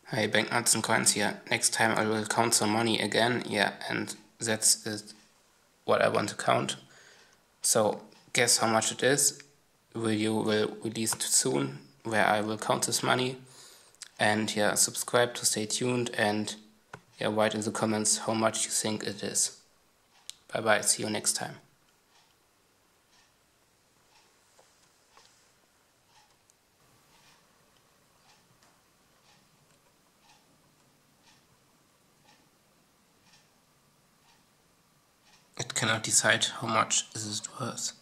Hey, Banknotes and Coins here. Next time I will count some money again, yeah, and that's what I want to count. So guess how much it is. Video will release soon where I will count this money. And yeah, subscribe to stay tuned and yeah, write in the comments how much you think it is. Bye bye, see you next time. It cannot decide how much is it worth.